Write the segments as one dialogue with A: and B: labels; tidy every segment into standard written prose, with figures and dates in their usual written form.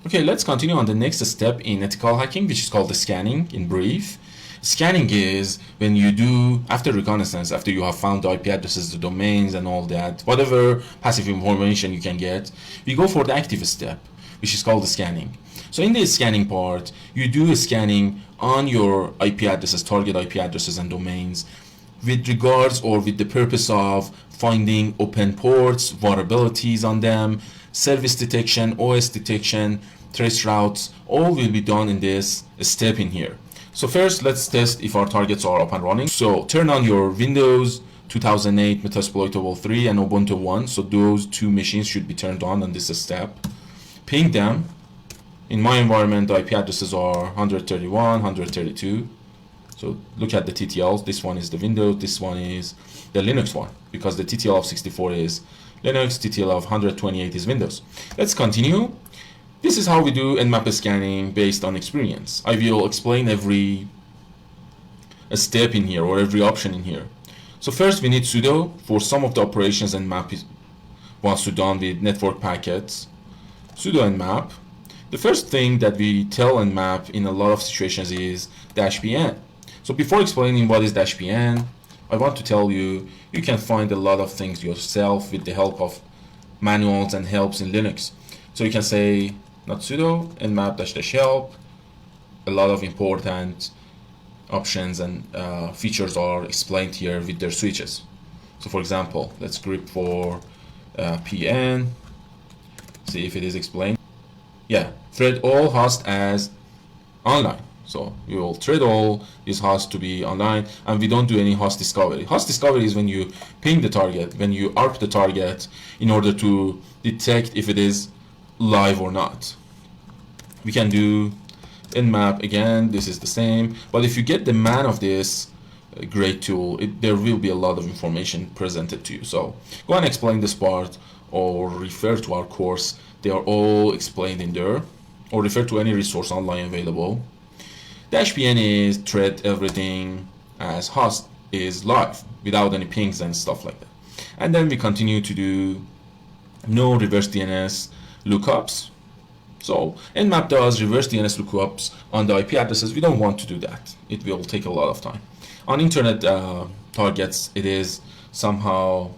A: Okay, let's continue on the next step in ethical hacking, which is called the scanning in brief. Scanning is when you do, after reconnaissance, after you have found the IP addresses, the domains and all that, whatever passive information you can get, we go for the active step, which is called the scanning. So in the scanning part, you do a scanning on your IP addresses, target IP addresses and domains, with regards or with the purpose of finding open ports, vulnerabilities on them, service detection, OS detection, trace routes, all will be done in this step in here. So first, let's test if our targets are up and running. So turn on your Windows 2008 Metasploitable 3 and Ubuntu 1. So those two machines should be turned on this step. Ping them. In my environment, the IP addresses are 131, 132. So look at the TTLs. This one is the Windows, this one is the Linux one, because the TTL of 64 is Linux, TTL of 128 is Windows. Let's continue. This is how we do NMAP scanning based on experience. I will explain every step in here or every option in here. So first we need sudo for some of the operations NMAP wants to done with network packets. Sudo NMAP. The first thing that we tell NMAP in a lot of situations is -pn. So before explaining what is -pn, I want to tell you, you can find a lot of things yourself with the help of manuals and helps in Linux. So you can say not sudo nmap-help. A lot of important options and features are explained here with their switches. So for example, let's grep for pn, see if it is explained. Yeah, thread all host as online. So you will thread all these hosts to be online, and we don't do any host discovery. Host discovery is when you ping the target, when you ARP the target in order to detect if it is live or not. We can do nmap again, this is the same, but if you get the man of this great tool, there will be a lot of information presented to you. So go and explain this part or refer to our course. They are all explained in there, or refer to any resource online available. -pn is thread everything as host is live without any pings and stuff like that. And then we continue to do no reverse DNS lookups. So nmap does reverse DNS lookups on the IP addresses. We don't want to do that. It will take a lot of time. On internet targets, it is somehow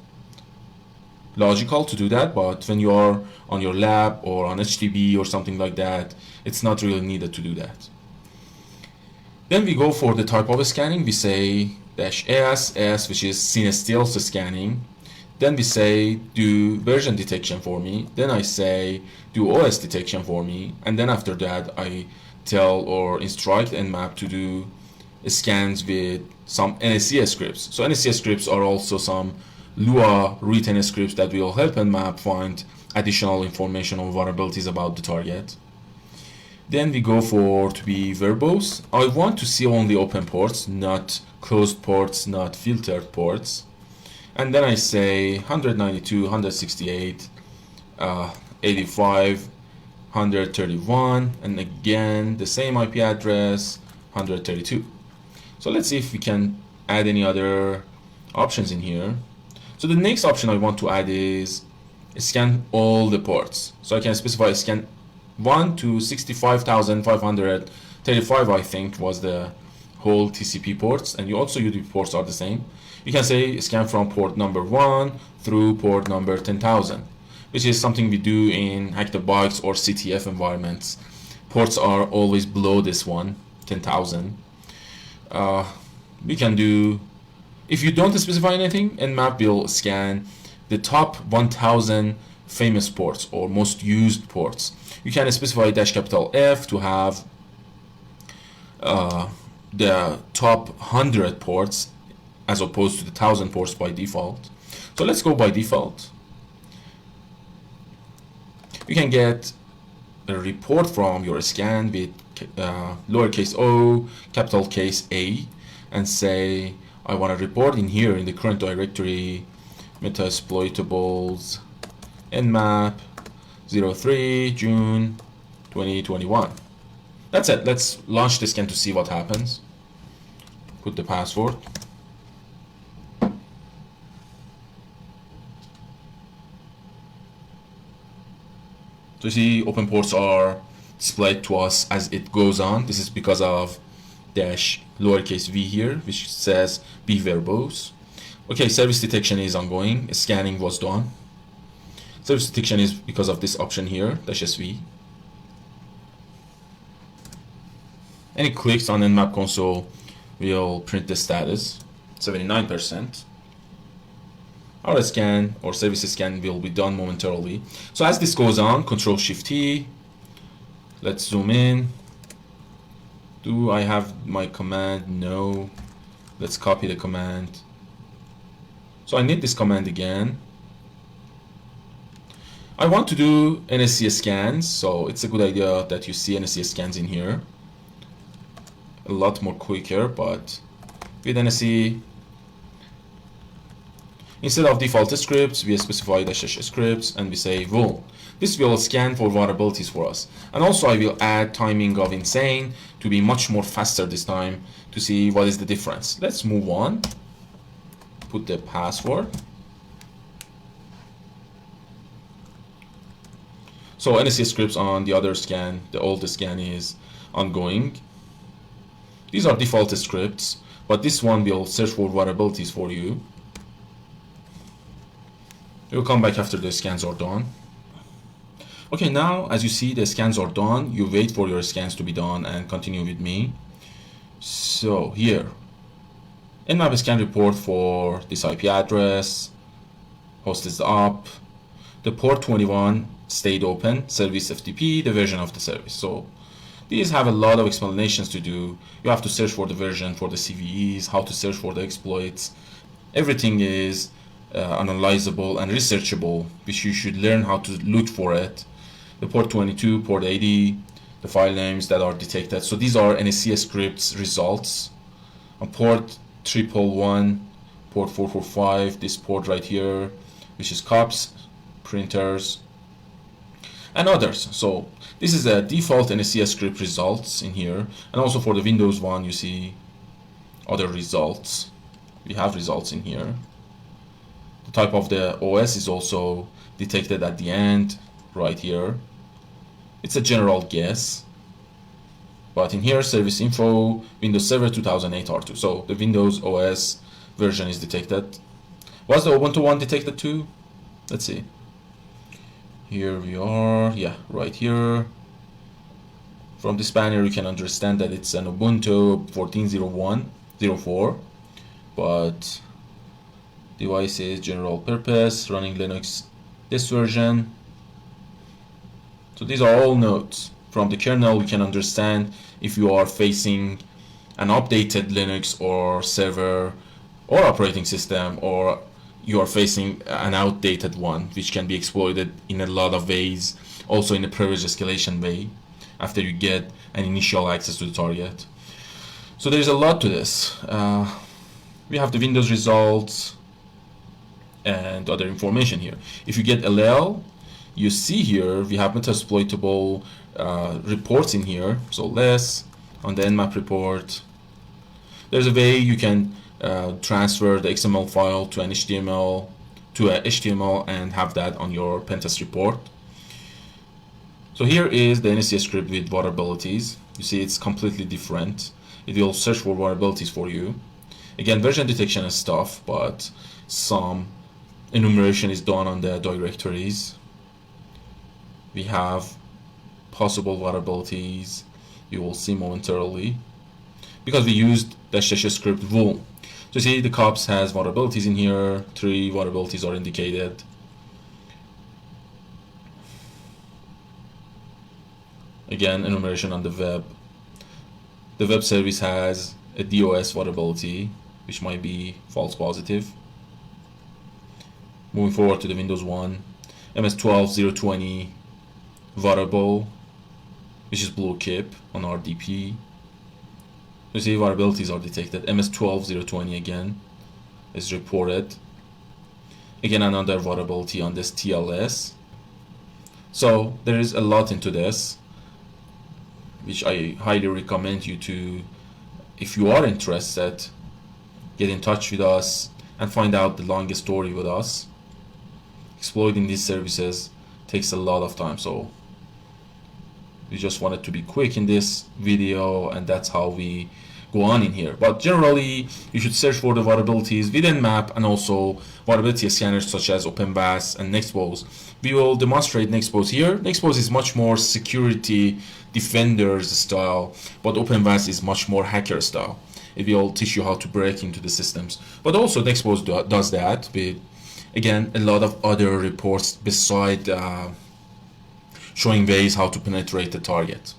A: logical to do that, but when you are on your lab or on HTTP or something like that, it's not really needed to do that. Then we go for the type of scanning. We say -s, which is scene steals scanning. Then we say do version detection for me. Then I say do OS detection for me. And then after that I tell or instruct nmap to do scans with some NSCS scripts. So NSCS scripts are also some Lua written scripts that will help nmap find additional information or vulnerabilities about the target. Then we go for to be verbose. I want to see only open ports, not closed ports, not filtered ports. And then I say 192, 168, 85, 131, and again the same IP address, 132. So let's see if we can add any other options in here. So the next option I want to add is scan all the ports. So I can specify scan 1 to 65,535, I think was the whole TCP ports, and you also UDP ports are the same. You can say scan from port number 1 through port number 10,000, which is something we do in Hack the Box or CTF environments. Ports are always below this one, 10,000. We can do, if you don't specify anything, nmap will scan the top 1,000 famous ports or most used ports. You can specify -F to have the top 100 ports as opposed to the 1,000 ports by default. So let's go by default. You can get a report from your scan with lowercase o, capital case A, and say I want to report in here in the current directory Metasploitables nmap 03 June 2021. That's it. Let's launch the scan to see what happens. Put the password. So you see open ports are displayed to us as it goes on. This is because of dash lowercase v here, which says be verbose. Okay, service detection is ongoing. Scanning was done. Service detection is because of this option here, dash sv. Any clicks on Nmap console will print the status, 79%. Our scan or service scan will be done momentarily. So as this goes on, Control-Shift-T. Let's zoom in. Do I have my command? No. Let's copy the command. So I need this command again. I want to do NSC scans, so it's a good idea that you see NSC scans in here. A lot more quicker, but with NSC, instead of default scripts, we specify dash scripts and we say vul. This will scan for vulnerabilities for us. And also I will add timing of insane to be much more faster this time to see what is the difference. Let's move on. Put the password. So NSC scripts on the other scan, the old scan is ongoing. These are default scripts, but this one will search for vulnerabilities for you. It will come back after the scans are done. Okay, now as you see the scans are done, you wait for your scans to be done and continue with me. So here, Nmap scan report for this IP address, host is up, the port 21 stayed open, service FTP, the version of the service. So these have a lot of explanations to do. You have to search for the version, for the CVEs, how to search for the exploits. Everything is analyzable and researchable, which you should learn how to look for it. The port 22, port 80, the file names that are detected. So these are NSC scripts results. On port 111, port 445, this port right here, which is COPS, printers, and others. So this is a default NSC script results in here, and also for the Windows one you see other results. We have results in here. The type of the OS is also detected at the end right here. It's a general guess, but in here service info Windows Server 2008 R2. So the Windows OS version is detected. Was the Ubuntu one detected too? Let's see. Here we are, yeah, right here. From this banner you can understand that it's an Ubuntu 14.01.04, but device is general purpose, running Linux, this version. So these are all nodes. From the kernel we can understand if you are facing an updated Linux or server or operating system, or you are facing an outdated one which can be exploited in a lot of ways, also in a privilege escalation way after you get an initial access to the target. So there's a lot to this. We have the Windows results and other information here. If you get LL, you see here we have metasploitable reports in here. So less on the Nmap report. There's a way you can transfer the XML file to an HTML and have that on your pentest report. So here is the NSC script with vulnerabilities. You see it's completely different. It will search for vulnerabilities for you. Again, version detection and stuff, but some enumeration is done on the directories. We have possible vulnerabilities you will see momentarily because we used the script vul. So you see the COPS has vulnerabilities in here. 3 vulnerabilities are indicated. Again, enumeration on the web. The web service has a DOS vulnerability, which might be false positive. Moving forward to the Windows 1, MS12.020 vulnerable, which is blue kip on RDP. You see vulnerabilities are detected. MS12.020 again is reported. Again, another vulnerability on this TLS. So there is a lot into this, which I highly recommend you to, if you are interested, get in touch with us and find out the longest story with us. Exploiting these services takes a lot of time, so We just wanted to be quick in this video, and that's how we go on in here. But generally, you should search for the vulnerabilities with NMAP and also vulnerability scanners such as OpenVAS and Nexpose. We will demonstrate Nexpose here. Nexpose is much more security defenders style, but OpenVAS is much more hacker style. It will teach you how to break into the systems. But also Nexpose does that with, again, a lot of other reports beside showing ways how to penetrate the target.